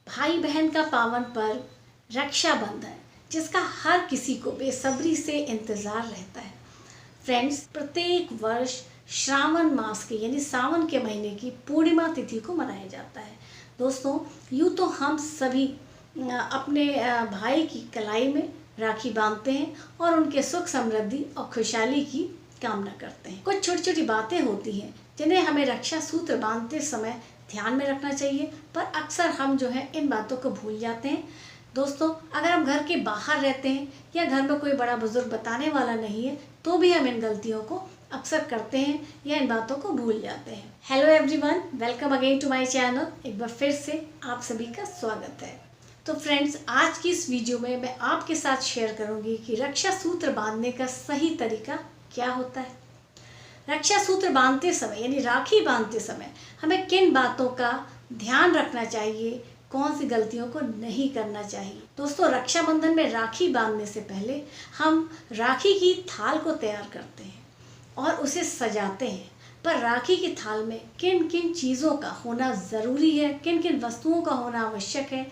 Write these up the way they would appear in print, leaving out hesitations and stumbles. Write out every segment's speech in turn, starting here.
भाई बहन का पावन पर्व रक्षाबंधन, जिसका हर किसी को बेसब्री से इंतज़ार रहता है। फ्रेंड्स, प्रत्येक वर्ष श्रावण मास के यानी सावन के महीने की पूर्णिमा तिथि को मनाया जाता है। दोस्तों, यूँ तो हम सभी अपने भाई की कलाई में राखी बांधते हैं और उनके सुख समृद्धि और खुशहाली की कामना करते हैं। कुछ छोटी छोटी बातें होती हैं जिन्हें हमें रक्षा सूत्र बांधते समय ध्यान में रखना चाहिए, पर अक्सर हम जो है इन बातों को भूल जाते हैं। दोस्तों, अगर हम घर के बाहर रहते हैं या घर में कोई बड़ा बुजुर्ग बताने वाला नहीं है तो भी हम इन गलतियों को अक्सर करते हैं या इन बातों को भूल जाते हैं। Hello everyone, welcome again to my channel. एक बार फिर से आप सभी का स्वागत है। तो फ्रेंड्स, आज की इस वीडियो में मैं आपके साथ शेयर करूंगी कि रक्षा सूत्र बांधने का सही तरीका क्या होता है। रक्षा सूत्र बांधते समय यानी राखी बांधते समय हमें किन बातों का ध्यान रखना चाहिए, कौन सी गलतियों को नहीं करना चाहिए। दोस्तों, रक्षाबंधन में राखी बांधने से पहले हम राखी की थाल को तैयार करते हैं और उसे सजाते हैं। पर राखी की थाल में किन किन चीज़ों का होना ज़रूरी है, किन किन वस्तुओं का होना आवश्यक है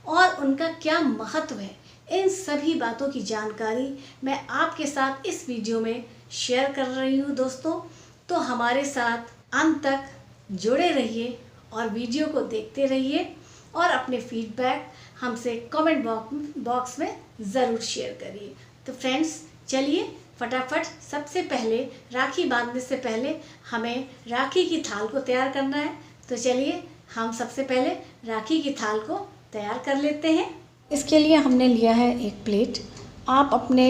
और उनका क्या महत्व है, इन सभी बातों की जानकारी मैं आपके साथ इस वीडियो में शेयर कर रही हूँ। दोस्तों, तो हमारे साथ अंत तक जुड़े रहिए और वीडियो को देखते रहिए और अपने फीडबैक हमसे कमेंट बॉक्स में ज़रूर शेयर करिए। तो फ्रेंड्स, चलिए फटाफट सबसे पहले राखी बांधने से पहले हमें राखी की थाल को तैयार करना है। तो चलिए हम सबसे पहले राखी की थाल को तैयार कर लेते हैं। इसके लिए हमने लिया है एक प्लेट। आप अपने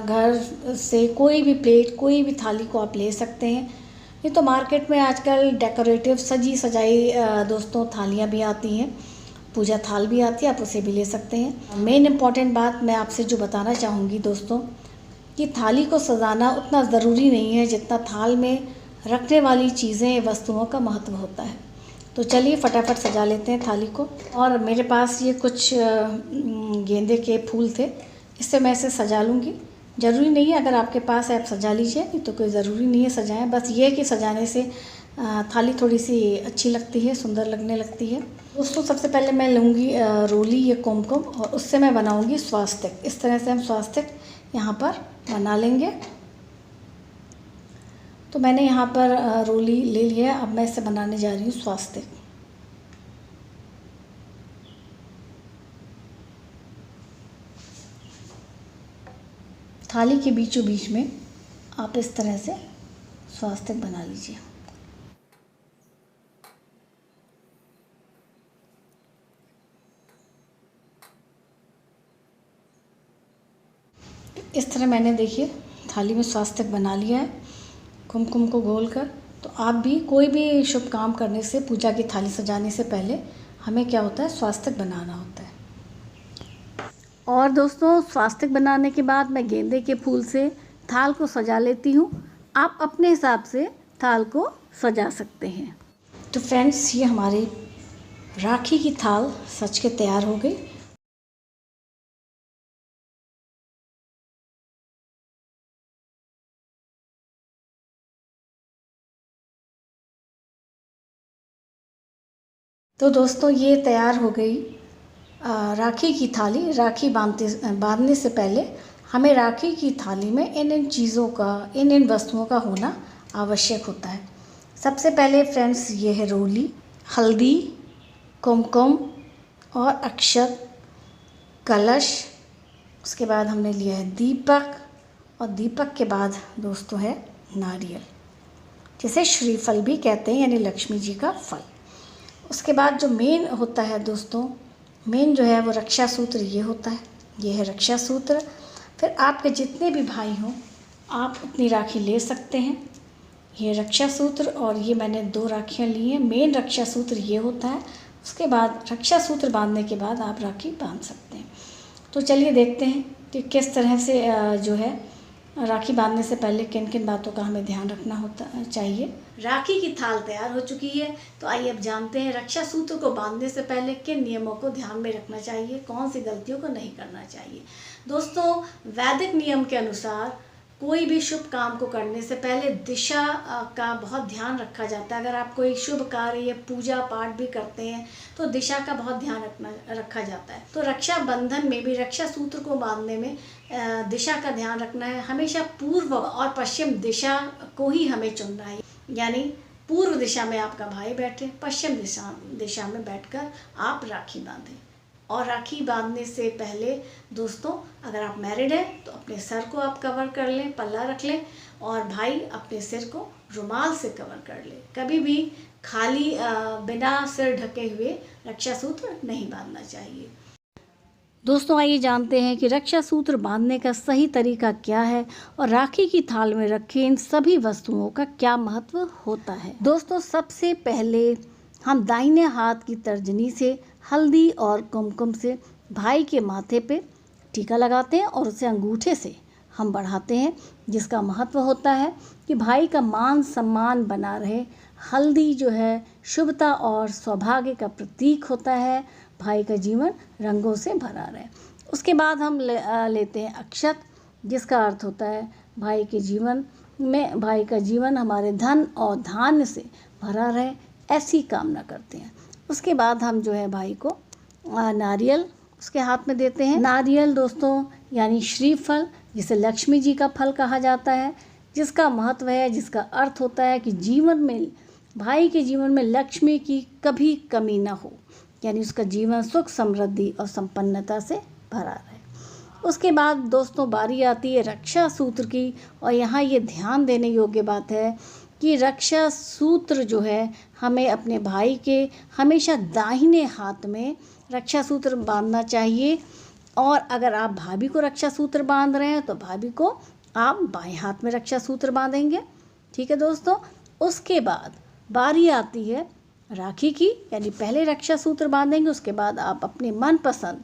घर से कोई भी प्लेट, कोई भी थाली को आप ले सकते हैं। ये तो मार्केट में आजकल डेकोरेटिव सजी सजाई दोस्तों थालियाँ भी आती हैं, पूजा थाल भी आती है, आप उसे भी ले सकते हैं। मेन इम्पॉर्टेंट बात मैं आपसे जो बताना चाहूँगी दोस्तों, कि थाली को सजाना उतना ज़रूरी नहीं है जितना थाल में रखने वाली चीज़ें, वस्तुओं का महत्व होता है। तो चलिए फटाफट सजा लेते हैं थाली को। और मेरे पास ये कुछ गेंदे के फूल थे, इससे मैं इसे सजा लूँगी। ज़रूरी नहीं है, अगर आपके पास है आप सजा लीजिए, नहीं तो कोई ज़रूरी नहीं है सजाएं। बस ये कि सजाने से थाली थोड़ी सी अच्छी लगती है, सुंदर लगने लगती है। दोस्तों, सबसे पहले मैं लूँगी रोली या कुमकुम और उससे मैं बनाऊँगी स्वास्तिक। इस तरह से हम स्वास्तिक यहाँ पर बना लेंगे। तो मैंने यहाँ पर रोली ले लिया, अब मैं इसे बनाने जा रही हूँ स्वास्तिक। थाली के बीचों बीच में आप इस तरह से स्वास्तिक बना लीजिए। इस तरह मैंने देखिए थाली में स्वास्तिक बना लिया है कुमकुम को घोल कर। तो आप भी कोई भी शुभ काम करने से, पूजा की थाली सजाने से पहले हमें क्या होता है, स्वास्तिक बनाना होता है। और दोस्तों, स्वास्तिक बनाने के बाद मैं गेंदे के फूल से थाल को सजा लेती हूँ। आप अपने हिसाब से थाल को सजा सकते हैं। तो फ्रेंड्स, ये हमारी राखी की थाल सज के तैयार हो गई। तो दोस्तों, ये तैयार हो गई राखी की थाली। राखी बांधने से पहले हमें राखी की थाली में इन चीज़ों का, इन वस्तुओं का होना आवश्यक होता है। सबसे पहले फ्रेंड्स, ये है रोली, हल्दी, कुमकुम और अक्षत, कलश। उसके बाद हमने लिया है दीपक, और दीपक के बाद दोस्तों है नारियल, जिसे श्रीफल भी कहते हैं, यानी लक्ष्मी जी का फल। उसके बाद जो मेन होता है दोस्तों, मेन जो है वो रक्षा सूत्र ये होता है। ये है रक्षा सूत्र। फिर आपके जितने भी भाई हों आप अपनी राखी ले सकते हैं। ये रक्षा सूत्र, और ये मैंने 2 राखियाँ ली हैं। मेन रक्षा सूत्र ये होता है। उसके बाद रक्षा सूत्र बांधने के बाद आप राखी बांध सकते हैं। तो चलिए देखते हैं कि किस तरह से जो है राखी बांधने से पहले किन किन बातों का हमें ध्यान रखना होता चाहिए। राखी की थाल तैयार हो चुकी है, तो आइए अब जानते हैं रक्षा सूत्र को बांधने से पहले किन नियमों को ध्यान में रखना चाहिए, कौन सी गलतियों को नहीं करना चाहिए। दोस्तों, वैदिक नियम के अनुसार कोई भी शुभ काम को करने से पहले दिशा का बहुत ध्यान रखा जाता है। अगर आप कोई शुभ कार्य या पूजा पाठ भी करते हैं तो दिशा का बहुत ध्यान रखा जाता है। तो रक्षाबंधन में भी रक्षा सूत्र को बांधने में दिशा का ध्यान रखना है। हमेशा पूर्व और पश्चिम दिशा को ही हमें चुनना है, यानी पूर्व दिशा में आपका भाई बैठे, पश्चिम दिशा में बैठकर आप राखी बांधें। और राखी बांधने से पहले दोस्तों, अगर आप मैरिड हैं तो अपने सर को आप कवर कर लें, पल्ला रख लें, और भाई अपने सिर को रुमाल से कवर कर ले। कभी भी खाली बिना सिर ढके हुए रक्षा सूत्र नहीं बांधना चाहिए। दोस्तों आइए जानते हैं कि रक्षा सूत्र बांधने का सही तरीका क्या है और राखी की थाल में रखे इन सभी वस्तुओं का क्या महत्व होता है। दोस्तों सबसे पहले हम दाहिने हाथ की तर्जनी से हल्दी और कुमकुम से भाई के माथे पे टीका लगाते हैं और उसे अंगूठे से हम बढ़ाते हैं, जिसका महत्व होता है कि भाई का मान सम्मान बना रहे। हल्दी जो है शुभता और सौभाग्य का प्रतीक होता है, भाई का जीवन रंगों से भरा रहे। उसके बाद हम लेते हैं अक्षत, जिसका अर्थ होता है भाई के जीवन में, भाई का जीवन हमारे धन और धान्य से भरा रहे, ऐसी कामना करते हैं। उसके बाद हम जो है भाई को नारियल उसके हाथ में देते हैं। नारियल दोस्तों यानी श्रीफल, जिसे लक्ष्मी जी का फल कहा जाता है, जिसका महत्व है, जिसका अर्थ होता है कि जीवन में, भाई के जीवन में लक्ष्मी की कभी कमी ना हो, यानी उसका जीवन सुख समृद्धि और संपन्नता से भरा रहे। उसके बाद दोस्तों बारी आती है रक्षा सूत्र की, और यहाँ ये ध्यान देने योग्य बात है कि रक्षा सूत्र जो है हमें अपने भाई के हमेशा दाहिने हाथ में रक्षा सूत्र बांधना चाहिए, और अगर आप भाभी को रक्षा सूत्र बांध रहे हैं तो भाभी को आप बाएं हाथ में रक्षा सूत्र बांधेंगे। ठीक है दोस्तों। उसके बाद बारी आती है राखी की, यानी पहले रक्षा सूत्र बांधेंगे, उसके बाद आप अपने मनपसंद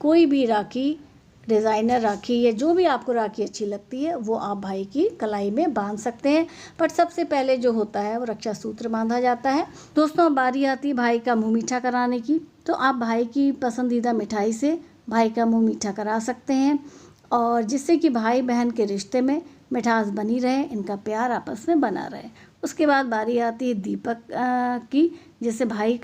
कोई भी राखी, डिज़ाइनर राखी या जो भी आपको राखी अच्छी लगती है वो आप भाई की कलाई में बांध सकते हैं। बट सबसे पहले जो होता है वो रक्षा सूत्र बांधा जाता है। दोस्तों बारी आती है भाई का मुंह मीठा कराने की, तो आप भाई की पसंदीदा मिठाई से भाई का मुंह मीठा करा सकते हैं, और जिससे कि भाई बहन के रिश्ते में मिठास बनी रहे, इनका प्यार आपस में बना रहे। उसके बाद बारी आती है दीपक की, जिससे भाई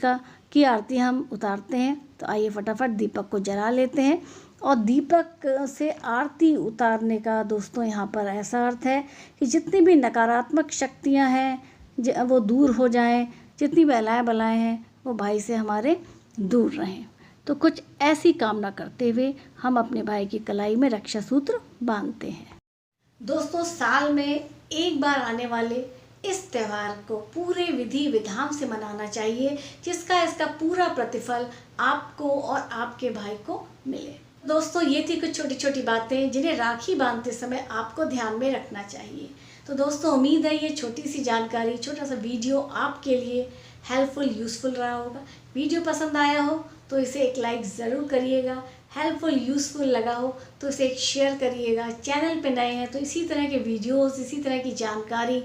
की आरती हम उतारते हैं। तो आइए फटाफट दीपक को जला लेते हैं। और दीपक से आरती उतारने का दोस्तों यहाँ पर ऐसा अर्थ है कि जितनी भी नकारात्मक शक्तियाँ हैं वो दूर हो जाएं, जितनी बलाएँ बलाएँ हैं वो भाई से हमारे दूर रहें। तो कुछ ऐसी कामना करते हुए हम अपने भाई की कलाई में रक्षा सूत्र बांधते हैं। दोस्तों साल में एक बार आने वाले इस त्यौहार को पूरे विधि विधान से मनाना चाहिए, जिसका इसका पूरा प्रतिफल आपको और आपके भाई को मिले। दोस्तों ये थी कुछ छोटी छोटी बातें जिन्हें राखी बांधते समय आपको ध्यान में रखना चाहिए। तो दोस्तों उम्मीद है ये छोटी सी जानकारी, छोटा सा वीडियो आपके लिए हेल्पफुल यूज़फुल रहा होगा। वीडियो पसंद आया हो तो इसे एक लाइक ज़रूर करिएगा, हेल्पफुल यूज़फुल लगा हो तो इसे एक शेयर करिएगा। चैनल पे नए हैं तो इसी तरह के वीडियोज़, इसी तरह की जानकारी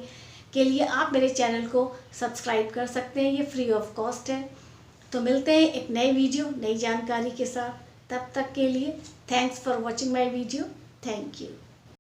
के लिए आप मेरे चैनल को सब्सक्राइब कर सकते हैं, ये फ्री ऑफ कॉस्ट है। तो मिलते हैं एक नए वीडियो, नई जानकारी के साथ। तब तक के लिए thanks for watching my video. Thank you.